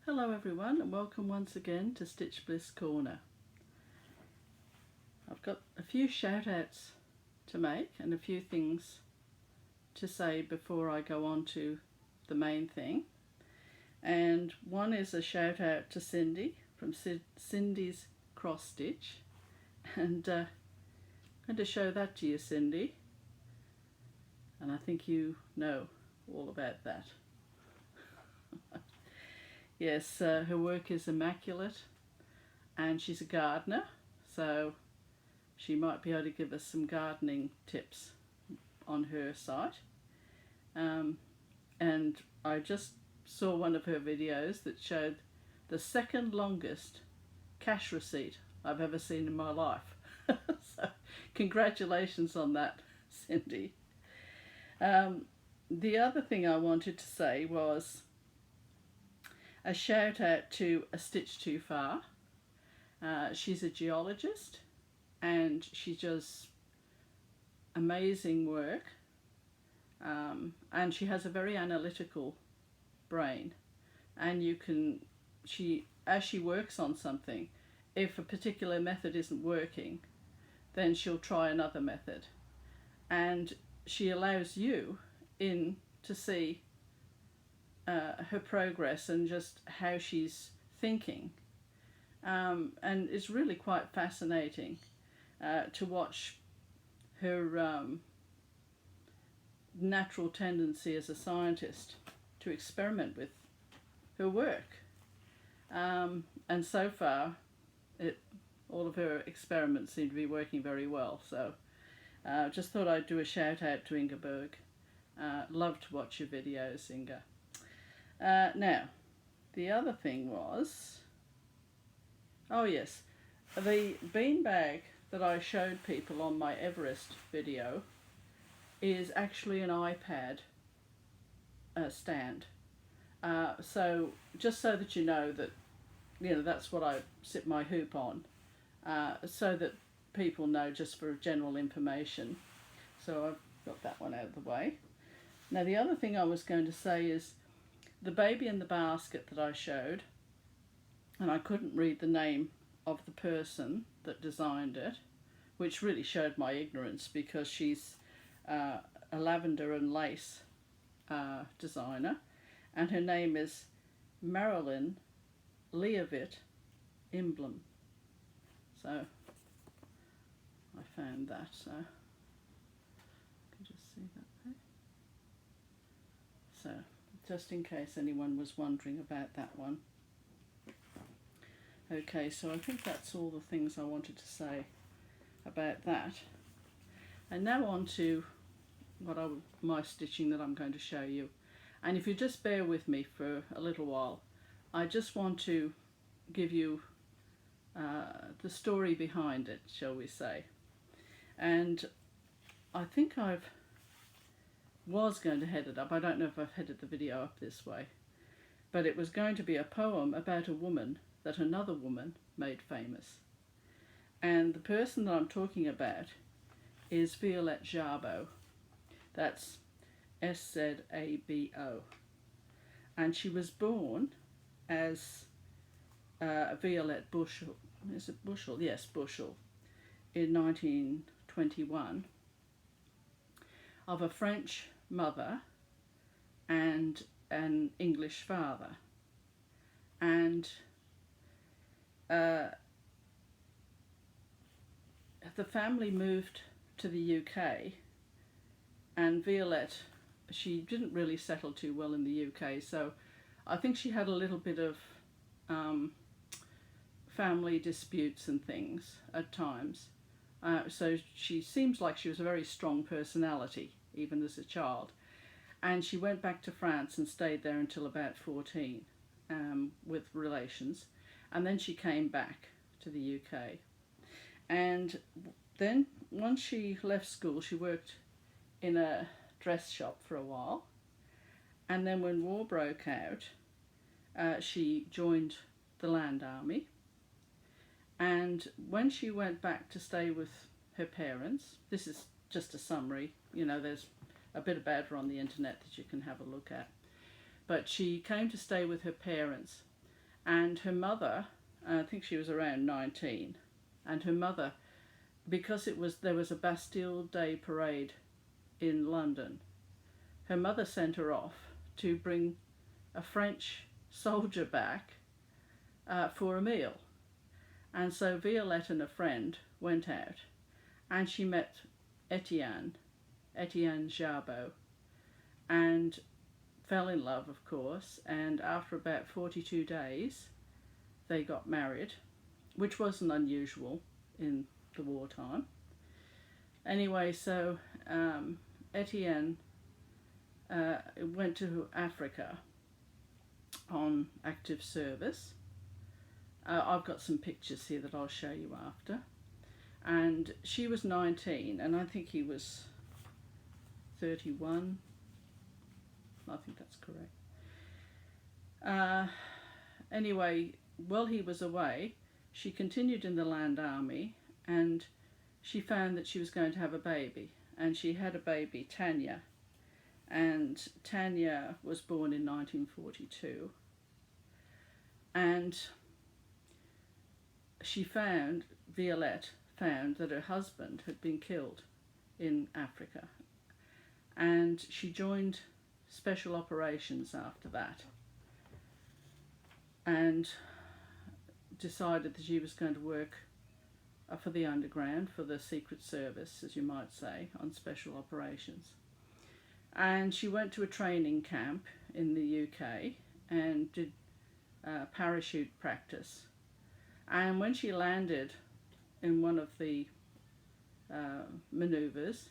Hello everyone and welcome once again to Stitch Bliss Corner. I've got a few shout outs to make and a few things to say before I go on to the main thing. And one is a shout out to Cindy from Cindy's Cross Stitch, and I'm going to show that to you, Cindy, and I think you know all about that. Yes, her work is immaculate and she's a gardener, so she might be able to give us some gardening tips on her site. And I just saw one of her videos that showed the second longest cash receipt I've ever seen in my life. So congratulations on that, Cindy. The other thing I wanted to say was a shout out to A Stitch Too Far. She's a geologist and she does amazing work, and she has a very analytical brain, and as she works on something, if a particular method isn't working, then she'll try another method, and she allows you in to see her progress and just how she's thinking, and it's really quite fascinating to watch her natural tendency as a scientist to experiment with her work, and so far all of her experiments seem to be working very well. So just thought I'd do a shout out to Inga Berg. Love to watch your videos, Inga. Now, the other thing was, oh yes, the beanbag that I showed people on my Everest video is actually an iPad stand. So just so that you know that, that's what I sit my hoop on, so that people know, just for general information. So I've got that one out of the way. Now the other thing I was going to say is, the baby in the basket that I showed, and I couldn't read the name of the person that designed it, which really showed my ignorance, because she's a lavender and lace designer, and her name is Marilyn Leavitt Emblem. So I found that, so you can just see that there. So just in case anyone was wondering about that one. Okay, so I think that's all the things I wanted to say about that. And now on to my stitching that I'm going to show you. And if you just bear with me for a little while, I just want to give you the story behind it, shall we say. And I think I was going to head it up. I don't know if I've headed the video up this way, but it was going to be a poem about a woman that another woman made famous. And the person that I'm talking about is Violette Szabo. That's Szabo. And she was born as Violette Bushell. Is it Bushell? Yes, Bushell, in 1921, of a French mother and an English father. And the family moved to the UK, and Violette, she didn't really settle too well in the UK, so I think she had a little bit of family disputes and things at times. So she seems like she was a very strong personality, even as a child. And she went back to France and stayed there until about 14 with relations. And then she came back to the UK. And then once she left school, she worked in a dress shop for a while. And then when war broke out, she joined the Land Army. And when she went back to stay with her parents, this is just a summary, there's a bit about her on the internet that you can have a look at. But she came to stay with her parents, And her mother, I think she was around 19, and her mother, because there was a Bastille Day parade in London, her mother sent her off to bring a French soldier back for a meal. And so Violette and a friend went out, and she met Etienne Jarbeau, and fell in love, of course, and after about 42 days they got married, which wasn't unusual in the wartime. Anyway, so Etienne went to Africa on active service. I've got some pictures here that I'll show you after. And she was 19, and I think he was 31. I think that's correct. Anyway, while he was away, she continued in the Land Army, and she found that she was going to have a baby. And she had a baby, Tanya. And Tanya was born in 1942. And Violette found that her husband had been killed in Africa. And she joined Special Operations after that, and decided that she was going to work for the underground, for the Secret Service, as you might say, on Special Operations. And she went to a training camp in the UK and did parachute practice. And when she landed in one of the manoeuvres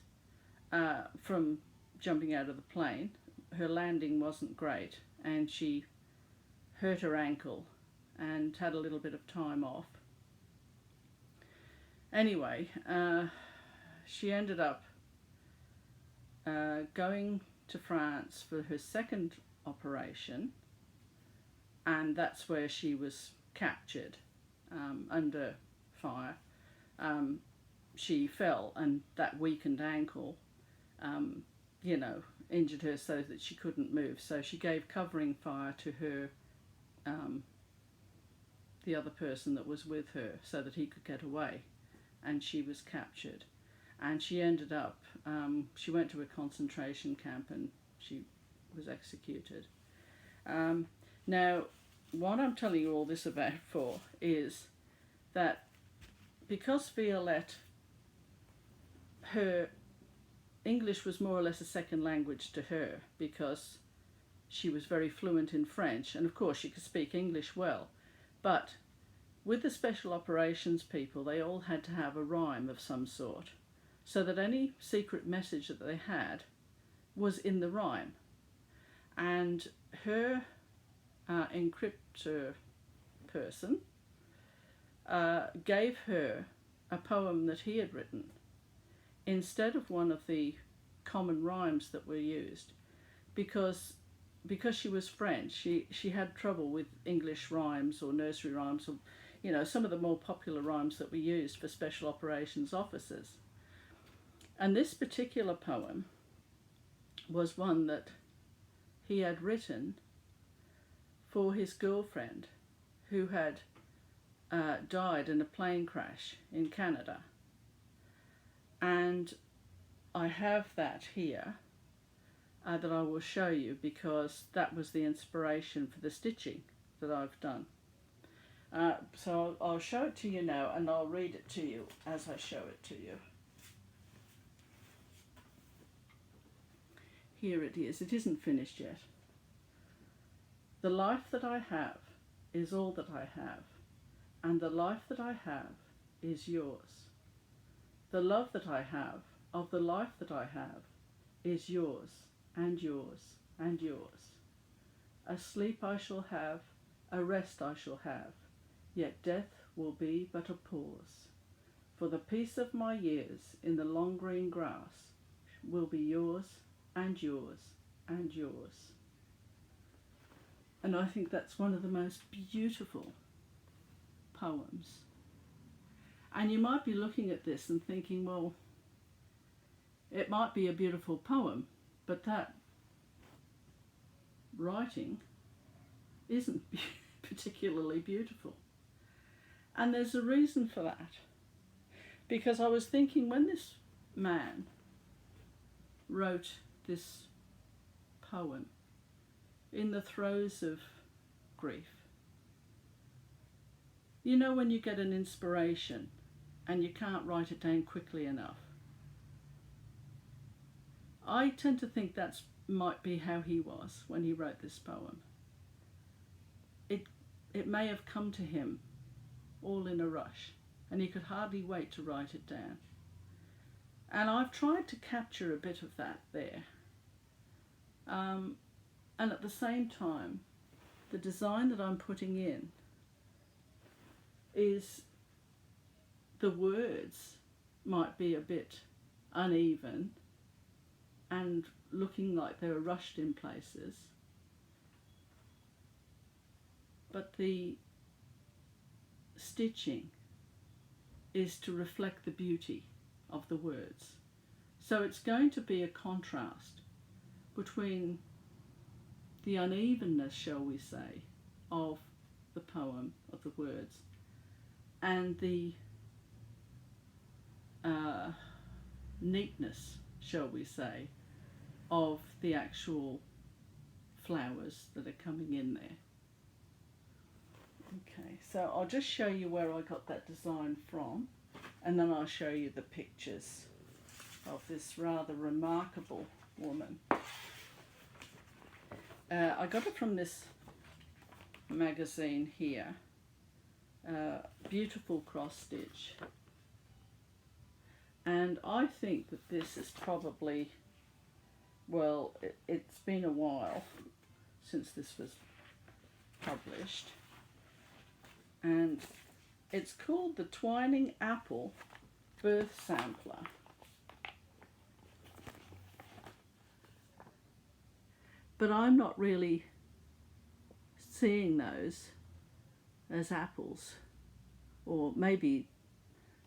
from jumping out of the plane, her landing wasn't great, and she hurt her ankle and had a little bit of time off. Anyway, she ended up going to France for her second operation, and that's where she was captured under fire. She fell, and that weakened ankle, injured her so that she couldn't move. So she gave covering fire to her, the other person that was with her, so that he could get away, and she was captured. And she ended up, she went to a concentration camp and she was executed. Now, what I'm telling you all this about for is that because Violette, her English was more or less a second language to her, because she was very fluent in French, and of course she could speak English well. But with the Special Operations people, they all had to have a rhyme of some sort, so that any secret message that they had was in the rhyme. And her encryptor person gave her a poem that he had written instead of one of the common rhymes that were used, because she was French, she had trouble with English rhymes or nursery rhymes, or some of the more popular rhymes that were used for Special Operations officers. And this particular poem was one that he had written for his girlfriend, who had died in a plane crash in Canada. And I have that here that I will show you, because that was the inspiration for the stitching that I've done. So I'll show it to you now, and I'll read it to you as I show it to you. Here it is. It isn't finished yet. The life that I have is all that I have, and the life that I have is yours. The love that I have of the life that I have is yours, and yours, and yours. A sleep I shall have, a rest I shall have, yet death will be but a pause. For the peace of my years in the long green grass will be yours, and yours, and yours. And I think that's one of the most beautiful poems. And you might be looking at this and thinking, well, it might be a beautiful poem, but that writing isn't particularly beautiful. And there's a reason for that. Because I was thinking, when this man wrote this poem in the throes of grief, you know when you get an inspiration and you can't write it down quickly enough? I tend to think that might be how he was when he wrote this poem. It may have come to him all in a rush, and he could hardly wait to write it down. And I've tried to capture a bit of that there. And at the same time, the design that I'm putting in is, the words might be a bit uneven and looking like they were rushed in places, but the stitching is to reflect the beauty of the words. So it's going to be a contrast between the unevenness, shall we say, of the poem, of the words, and the neatness, shall we say, of the actual flowers that are coming in there. Okay, so I'll just show you where I got that design from, and then I'll show you the pictures of this rather remarkable woman. I got it from this magazine here, Beautiful Cross Stitch, and I think that this is probably, well, it's been a while since this was published, and it's called the Twining Apple Birth Sampler. But I'm not really seeing those as apples, or maybe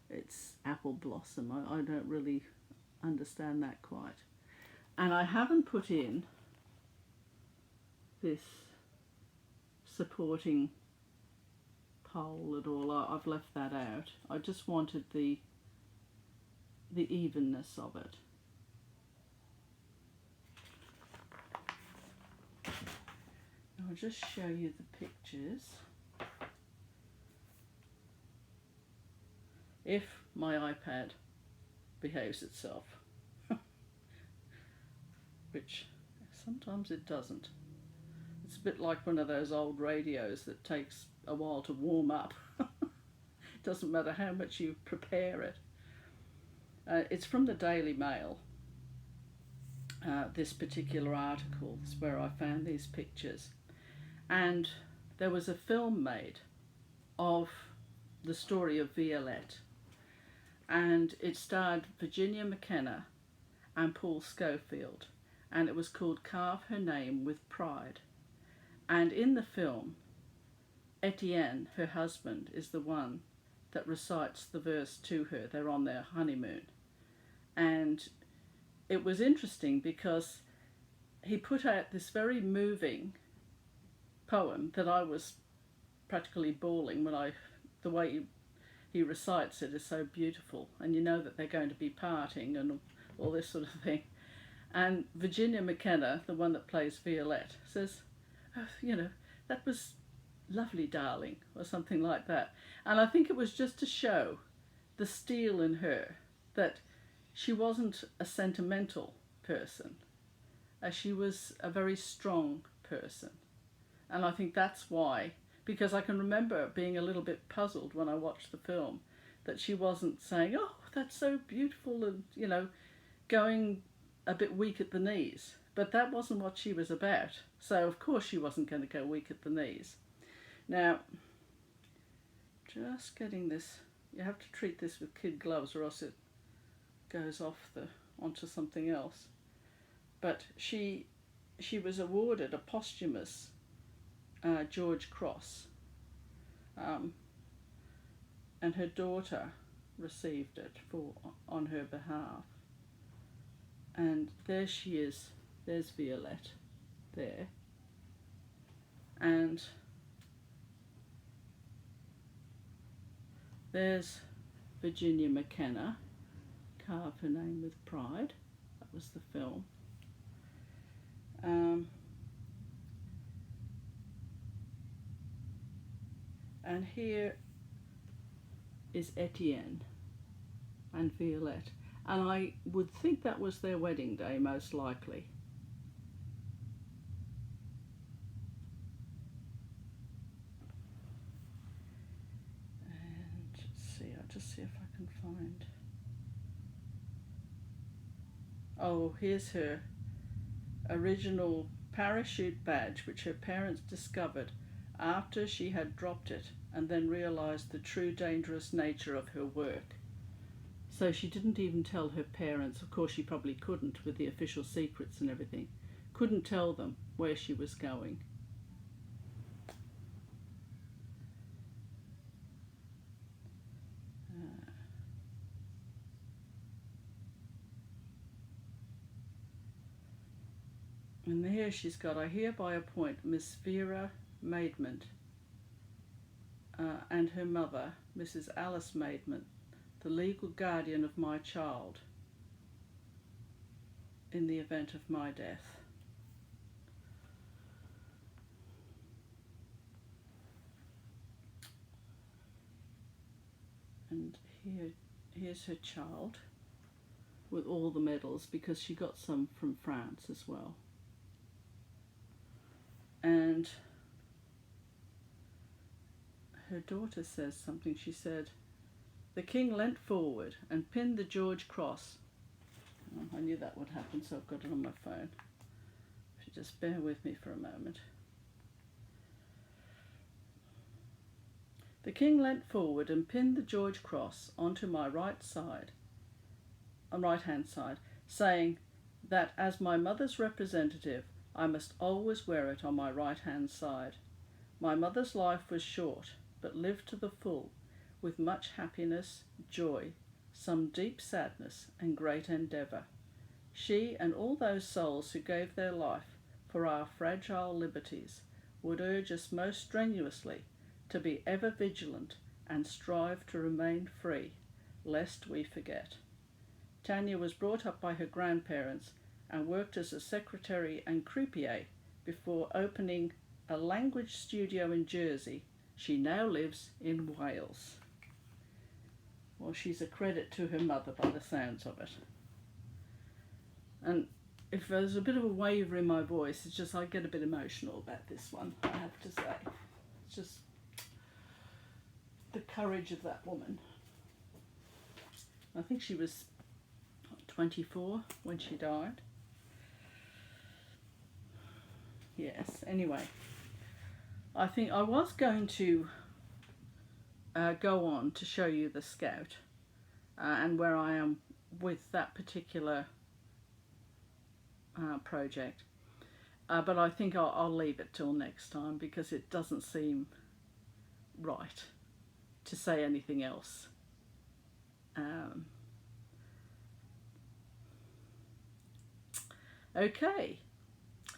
it's apple blossom. I don't really understand that quite. And I haven't put in this supporting pole at all. I've left that out. I just wanted the evenness of it. I'll just show you the pictures. If my iPad behaves itself, which sometimes it doesn't. It's a bit like one of those old radios that takes a while to warm up. It doesn't matter how much you prepare it. It's from the Daily Mail, this particular article. Is where I found these pictures. And there was a film made of the story of Violette, and it starred Virginia McKenna and Paul Schofield, and it was called Carve Her Name with Pride. And in the film, Etienne, her husband, is the one that recites the verse to her. They're on their honeymoon. And it was interesting because he put out this very moving poem that I was practically bawling when the way he recites it is so beautiful, and you know that they're going to be parting and all this sort of thing. And Virginia McKenna, the one that plays Violette, says, oh, you know, that was lovely, darling, or something like that. And I think it was just to show the steel in her, that she wasn't a sentimental person, she was a very strong person. And I think that's why, because I can remember being a little bit puzzled when I watched the film, that she wasn't saying, oh, that's so beautiful, and, you know, going a bit weak at the knees. But that wasn't what she was about. So, of course, she wasn't going to go weak at the knees. Now, just getting this, you have to treat this with kid gloves or else it goes off onto something else. But she was awarded a posthumous George Cross, and her daughter received it on her behalf. And there she is. There's Violette there, and There's Virginia McKenna, Carve Her Name with Pride. That was the film. And here is Etienne and Violette. And I would think that was their wedding day, most likely. And let's see, I'll just see if I can find... Oh, here's her original parachute badge, which her parents discovered after she had dropped it and then realised the true dangerous nature of her work. So she didn't even tell her parents, of course she probably couldn't with the official secrets and everything, couldn't tell them where she was going. And here she's got, I hereby appoint Miss Vera Maidment and her mother, Mrs. Alice Maidment, the legal guardian of my child in the event of my death. And here's her child with all the medals, because she got some from France as well. And her daughter says something. She said, the king leant forward and pinned the George Cross. Oh, I knew that would happen, so I've got it on my phone. If you just bear with me for a moment. The king leant forward and pinned the George Cross onto my right hand side, saying that as my mother's representative, I must always wear it on my right hand side. My mother's life was short, but lived to the full, with much happiness, joy, some deep sadness, and great endeavour. She and all those souls who gave their life for our fragile liberties would urge us most strenuously to be ever vigilant and strive to remain free, lest we forget. Tanya was brought up by her grandparents and worked as a secretary and croupier before opening a language studio in Jersey. She now lives in Wales. Well, she's a credit to her mother by the sounds of it. And if there's a bit of a waver in my voice, it's just I get a bit emotional about this one, I have to say. It's just the courage of that woman. I think she was 24 when she died. Yes, anyway. I think I was going to go on to show you the Scout and where I am with that particular project. But I think I'll leave it till next time, because it doesn't seem right to say anything else. Okay,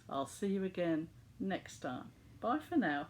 I'll see you again next time. Bye for now.